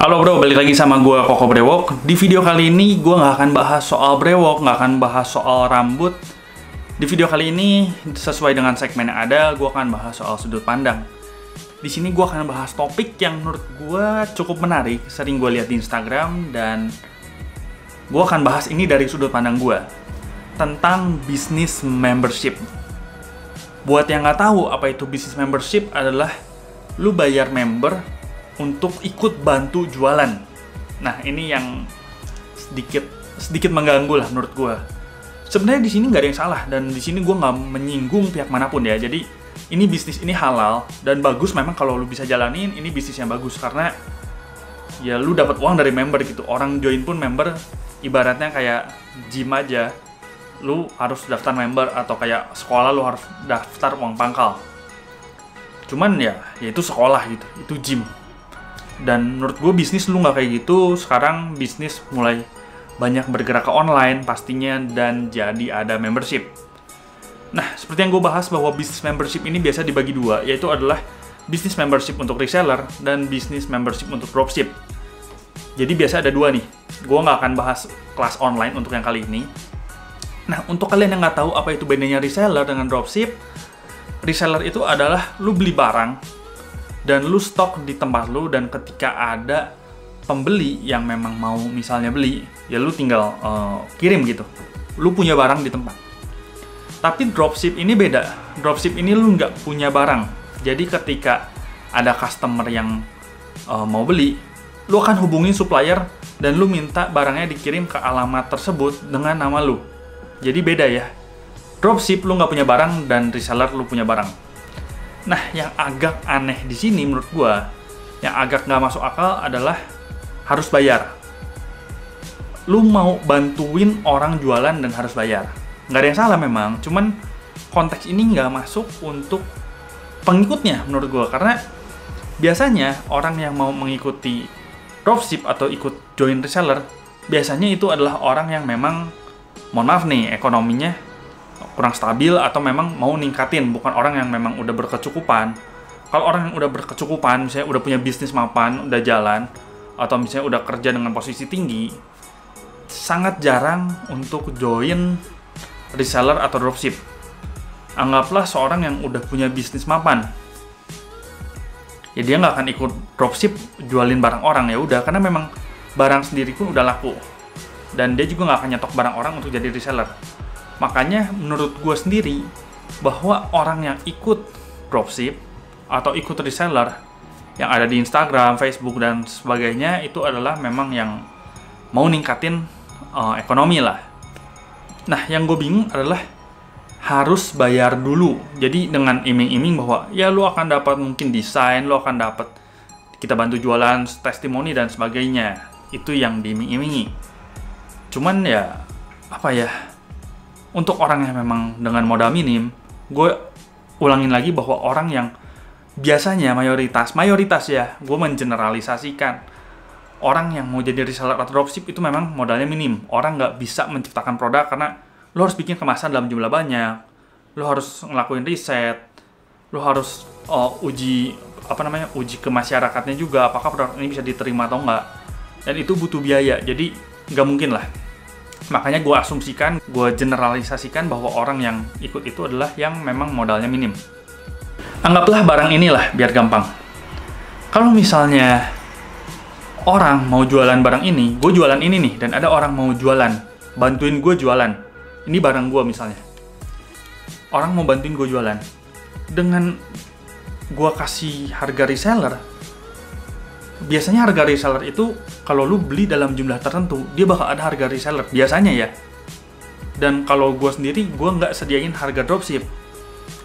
Halo bro, balik lagi sama gue Koko Brewok. Di video kali ini gue nggak akan bahas soal brewok, nggak akan bahas soal rambut. Di video kali ini, sesuai dengan segmen yang ada, gue akan bahas soal sudut pandang. Di sini gue akan bahas topik yang menurut gue cukup menarik, sering gue lihat di Instagram, dan gue akan bahas ini dari sudut pandang gue tentang bisnis membership. Buat yang nggak tahu apa itu bisnis membership, adalah lu bayar member untuk ikut bantu jualan. Nah, ini yang sedikit mengganggu lah menurut gue. Sebenarnya di sini nggak ada yang salah, dan di sini gue nggak menyinggung pihak manapun ya. Jadi ini bisnis ini halal dan bagus memang kalau lu bisa jalanin. Ini bisnis yang bagus karena ya lu dapat uang dari member gitu. Orang join pun member, ibaratnya kayak gym aja. Lu harus daftar member, atau kayak sekolah lu harus daftar uang pangkal. Cuman ya itu sekolah gitu, itu gym. Dan menurut gue bisnis lu nggak kayak gitu. Sekarang bisnis mulai banyak bergerak ke online pastinya, dan jadi ada membership. Nah, seperti yang gue bahas bahwa bisnis membership ini biasa dibagi dua, yaitu adalah bisnis membership untuk reseller dan bisnis membership untuk dropship. Jadi biasa ada dua nih. Gue nggak akan bahas kelas online untuk yang kali ini. Nah, untuk kalian yang nggak tahu apa itu bedanya reseller dengan dropship, reseller itu adalah lu beli barang dan lu stok di tempat lu, dan ketika ada pembeli yang memang mau misalnya beli, ya lu tinggal kirim gitu. Lu punya barang di tempat. Tapi dropship ini beda. Dropship ini lu nggak punya barang. Jadi ketika ada customer yang mau beli, lu akan hubungin supplier dan lu minta barangnya dikirim ke alamat tersebut dengan nama lu. Jadi beda ya. Dropship lu nggak punya barang, dan reseller lu punya barang. Nah, yang agak aneh di sini menurut gua, yang agak nggak masuk akal adalah harus bayar. Lu mau bantuin orang jualan dan harus bayar. Nggak ada yang salah memang, cuman konteks ini nggak masuk untuk pengikutnya menurut gua. Karena biasanya orang yang mau mengikuti dropship atau ikut join reseller, biasanya itu adalah orang yang memang, mohon maaf nih, ekonominya kurang stabil atau memang mau ningkatin, bukan orang yang memang udah berkecukupan. Kalau orang yang udah berkecukupan, misalnya udah punya bisnis mapan, udah jalan, atau misalnya udah kerja dengan posisi tinggi, sangat jarang untuk join reseller atau dropship. Anggaplah seorang yang udah punya bisnis mapan, ya dia nggak akan ikut dropship jualin barang orang, ya udah, karena memang barang sendiri pun udah laku, dan dia juga nggak akan nyetok barang orang untuk jadi reseller. Makanya menurut gue sendiri, bahwa orang yang ikut dropship atau ikut reseller yang ada di Instagram, Facebook, dan sebagainya, itu adalah memang yang mau ningkatin ekonomi lah. Nah, yang gue bingung adalah harus bayar dulu. Jadi dengan iming-iming bahwa ya lu akan dapat mungkin desain, lu akan dapat kita bantu jualan, testimoni, dan sebagainya. Itu yang diiming-imingi. Cuman ya, apa ya, untuk orang yang memang dengan modal minim, gue ulangin lagi bahwa orang yang biasanya mayoritas ya, gue mengeneralisasikan, orang yang mau jadi reseller atau dropship itu memang modalnya minim. Orang nggak bisa menciptakan produk karena lo harus bikin kemasan dalam jumlah banyak, lo harus ngelakuin riset, lo harus uji ke masyarakatnya juga, apakah produk ini bisa diterima atau enggak, dan itu butuh biaya. Jadi nggak mungkin lah. Makanya gue asumsikan, gue generalisasikan bahwa orang yang ikut itu adalah yang memang modalnya minim. Anggaplah barang inilah, biar gampang. Kalau misalnya orang mau jualan barang ini, gue jualan ini nih, dan ada orang mau jualan, bantuin gue jualan. Ini barang gue misalnya. Orang mau bantuin gue jualan. Dengan gue kasih harga reseller, biasanya harga reseller itu kalau lu beli dalam jumlah tertentu, dia bakal ada harga reseller biasanya ya. Dan kalau gue sendiri, gue nggak sediain harga dropship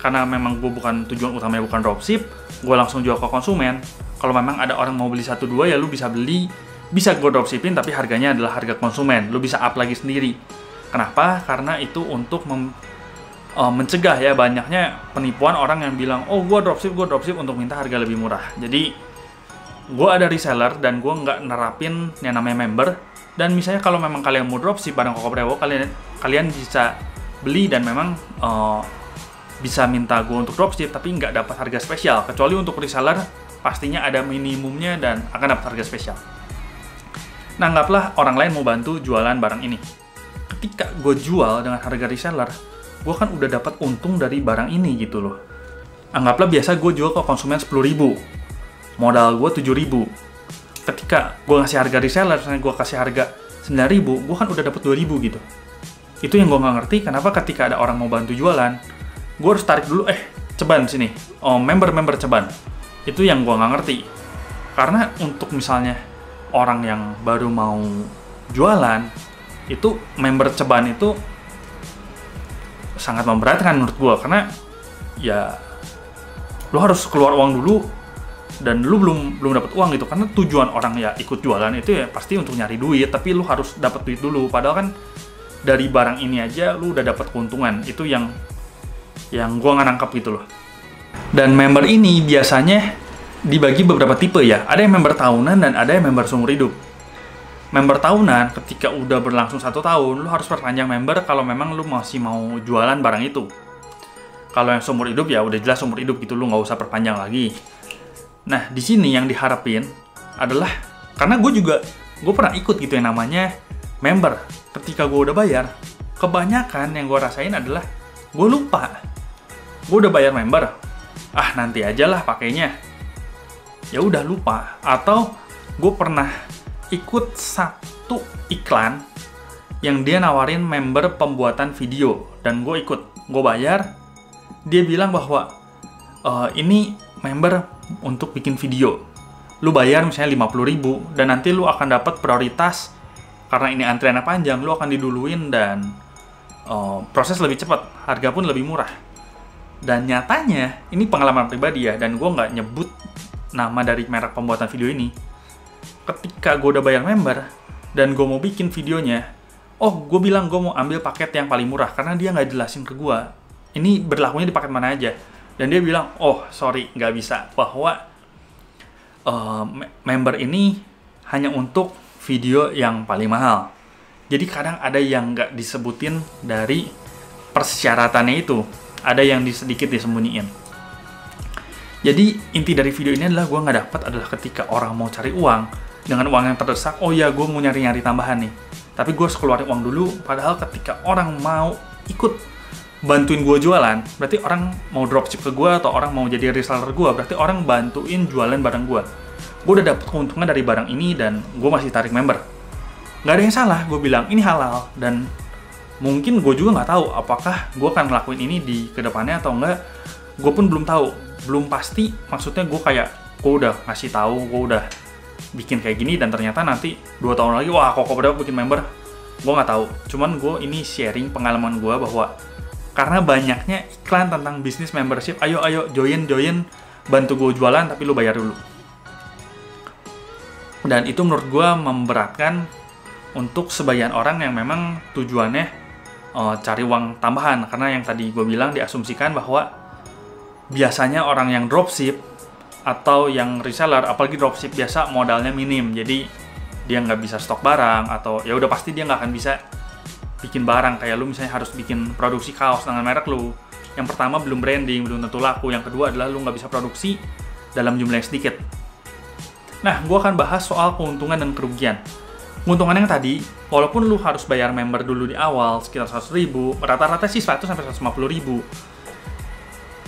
karena memang gue bukan, tujuan utamanya bukan dropship. Gue langsung jual ke konsumen. Kalau memang ada orang mau beli 1-2, ya lu bisa beli, bisa gue dropshipin, tapi harganya adalah harga konsumen. Lu bisa up lagi sendiri. Kenapa? Karena itu untuk mencegah ya banyaknya penipuan orang yang bilang, oh gue dropship untuk minta harga lebih murah. Jadi gue ada reseller dan gue nggak nerapin yang namanya member. Dan misalnya kalau memang kalian mau dropship barang Koko Brewok, kalian bisa beli dan memang bisa minta gue untuk dropship, tapi nggak dapat harga spesial. Kecuali untuk reseller pastinya ada minimumnya dan akan dapat harga spesial. Nah, anggaplah orang lain mau bantu jualan barang ini. Ketika gue jual dengan harga reseller, gue kan udah dapat untung dari barang ini gitu loh. Anggaplah biasa gue jual ke konsumen 10.000, modal gue 7.000. Ketika gue ngasih harga reseller, misalnya gue kasih harga 9.000, gue kan udah dapat 2.000 gitu. Itu yang gue nggak ngerti, kenapa ketika ada orang mau bantu jualan, gue harus tarik dulu, ceban sini, member ceban. Itu yang gue nggak ngerti. Karena untuk misalnya orang yang baru mau jualan, itu member ceban itu sangat memberatkan menurut gue. Karena ya lo harus keluar uang dulu, dan lu belum dapat uang gitu. Karena tujuan orang ya ikut jualan itu ya pasti untuk nyari duit, tapi lu harus dapat duit dulu. Padahal kan dari barang ini aja lu udah dapat keuntungan. Itu yang gua nggak nangkep gitu loh. Dan member ini biasanya dibagi beberapa tipe ya. Ada yang member tahunan dan ada yang member seumur hidup. Member tahunan ketika udah berlangsung 1 tahun, lu harus perpanjang member kalau memang lu masih mau jualan barang itu. Kalau yang seumur hidup ya udah jelas seumur hidup gitu, lu nggak usah perpanjang lagi. Nah, di sini yang diharapin adalah, karena gue pernah ikut gitu yang namanya member. Ketika gue udah bayar, kebanyakan yang gue rasain adalah gue lupa. Gue udah bayar member, nanti aja lah pakainya. Ya udah lupa. Atau gue pernah ikut satu iklan yang dia nawarin member pembuatan video, dan gue ikut, gue bayar. Dia bilang bahwa ini member untuk bikin video. Lu bayar misalnya 50.000 dan nanti lu akan dapat prioritas karena ini antriannya panjang, lu akan diduluin dan proses lebih cepat, harga pun lebih murah. Dan nyatanya, ini pengalaman pribadi ya, dan gue nggak nyebut nama dari merek pembuatan video ini. Ketika gue udah bayar member dan gue mau bikin videonya, gue bilang gue mau ambil paket yang paling murah karena dia nggak jelasin ke gue ini berlakunya di paket mana aja. Dan dia bilang, sorry, nggak bisa, bahwa member ini hanya untuk video yang paling mahal. Jadi kadang ada yang nggak disebutin dari persyaratannya itu, ada yang sedikit disembunyiin. Jadi inti dari video ini adalah gue nggak dapat adalah ketika orang mau cari uang dengan uang yang terdesak, gue mau nyari-nyari tambahan nih, tapi gue harus keluarin uang dulu. Padahal ketika orang mau ikut bantuin gue jualan, berarti orang mau dropship ke gue atau orang mau jadi reseller gue, berarti orang bantuin jualan barang gue. Gue udah dapet keuntungan dari barang ini dan gue masih tarik member. Nggak ada yang salah, gue bilang ini halal, dan mungkin gue juga nggak tahu apakah gue akan ngelakuin ini di kedepannya atau enggak. Gue pun belum tahu, belum pasti. Maksudnya gue udah ngasih tahu, gue udah bikin kayak gini, dan ternyata nanti 2 tahun lagi Koko Brewok bikin member, gue nggak tahu. Cuman gue ini sharing pengalaman gue bahwa karena banyaknya iklan tentang bisnis membership, ayo join, bantu gue jualan tapi lu bayar dulu. Dan itu menurut gue memberatkan untuk sebagian orang yang memang tujuannya cari uang tambahan. Karena yang tadi gue bilang, diasumsikan bahwa biasanya orang yang dropship atau yang reseller, apalagi dropship biasa modalnya minim, jadi dia nggak bisa stok barang, atau ya udah pasti dia nggak akan bisa bikin barang. Kayak lu misalnya harus bikin produksi kaos dengan merek lu, yang pertama belum branding, belum tentu laku. Yang kedua adalah lu nggak bisa produksi dalam jumlah yang sedikit. Nah, gue akan bahas soal keuntungan dan kerugian. Keuntungan yang tadi, walaupun lu harus bayar member dulu di awal sekitar 100.000, rata-rata sih 100-150.000,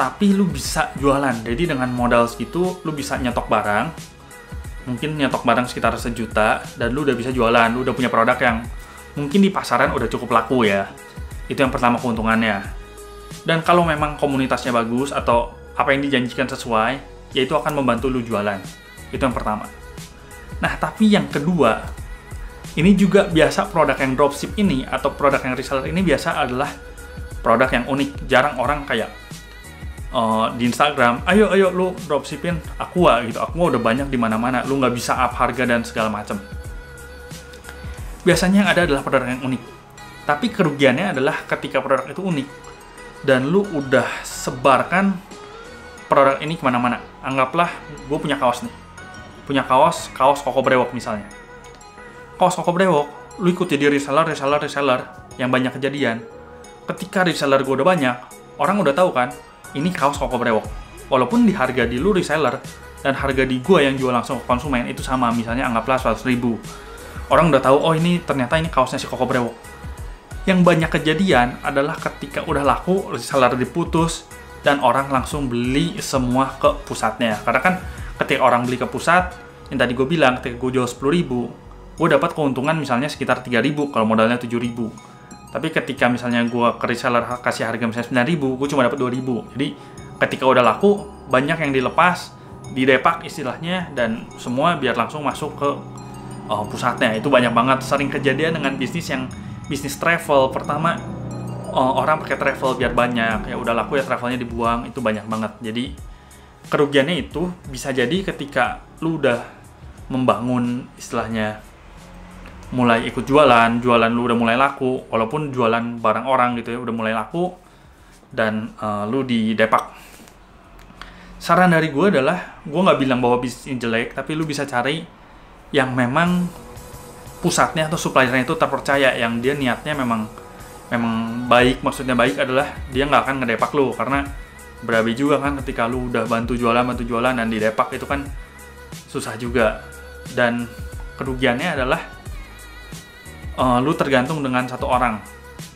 tapi lu bisa jualan. Jadi dengan modal segitu lu bisa nyetok barang, mungkin nyetok barang sekitar 1 juta, dan lu udah bisa jualan. Lu udah punya produk yang mungkin di pasaran udah cukup laku ya. Itu yang pertama keuntungannya. Dan kalau memang komunitasnya bagus atau apa yang dijanjikan sesuai, ya itu akan membantu lu jualan. Itu yang pertama. Nah, tapi yang kedua, ini juga biasa produk yang dropship ini atau produk yang reseller ini biasa adalah produk yang unik. Jarang orang kayak di Instagram, ayo lu dropshipin Aqua gitu. Aqua udah banyak di mana-mana, lu nggak bisa up harga dan segala macam. Biasanya yang ada adalah produk yang unik. Tapi kerugiannya adalah ketika produk itu unik dan lu udah sebarkan produk ini kemana-mana. Anggaplah gue punya kaos nih, punya kaos Koko Brewok misalnya. Kaos Koko Brewok, lu ikut jadi reseller yang banyak kejadian. Ketika reseller gue udah banyak, orang udah tahu kan, ini kaos Koko Brewok. Walaupun di harga di lu reseller dan harga di gue yang jual langsung ke konsumen itu sama, misalnya anggaplah 100.000. Orang udah tahu, oh ini ternyata ini kaosnya si Koko Brewok. Yang banyak kejadian adalah ketika udah laku, reseller diputus, dan orang langsung beli semua ke pusatnya. Karena kan ketika orang beli ke pusat, yang tadi gue bilang, ketika gue jual 10.000, gue dapat keuntungan misalnya sekitar 3.000 kalau modalnya 7.000. Tapi ketika misalnya gue ke reseller kasih harga misalnya 9.000, gue cuma dapat 2.000. Jadi ketika udah laku, banyak yang dilepas, didepak istilahnya, dan semua biar langsung masuk ke pusatnya. Itu banyak banget, sering kejadian dengan bisnis travel. Pertama, orang pakai travel biar banyak, ya udah laku ya travelnya dibuang, itu banyak banget. Jadi kerugiannya itu bisa jadi ketika lu udah membangun istilahnya mulai ikut jualan lu udah mulai laku, walaupun jualan barang orang gitu ya udah mulai laku, dan lu didepak. Saran dari gue adalah, gue nggak bilang bahwa bisnis ini jelek, tapi lu bisa cari yang memang pusatnya atau suppliernya itu terpercaya, yang dia niatnya memang baik. Maksudnya baik adalah dia nggak akan ngedepak lu, karena berabe juga kan ketika lu udah bantu jualan dan didepak, itu kan susah juga. Dan kerugiannya adalah lu tergantung dengan satu orang.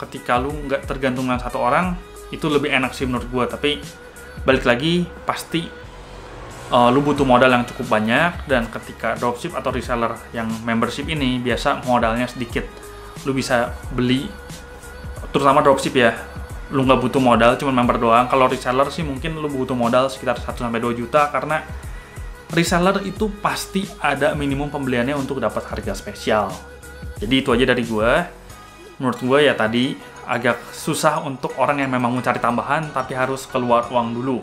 Ketika lu nggak tergantung dengan satu orang, itu lebih enak sih menurut gue. Tapi balik lagi, pasti lu butuh modal yang cukup banyak, dan ketika dropship atau reseller yang membership ini biasa modalnya sedikit. Lu bisa beli, terutama dropship ya, lu nggak butuh modal, cuma member doang. Kalau reseller sih mungkin lu butuh modal sekitar 1-2 juta, karena reseller itu pasti ada minimum pembeliannya untuk dapat harga spesial. Jadi itu aja dari gue. Menurut gue ya tadi agak susah untuk orang yang memang mau cari tambahan tapi harus keluar uang dulu.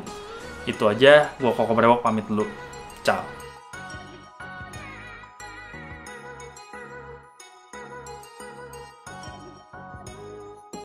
Itu aja, gue Koko Brewok pamit dulu. Ciao.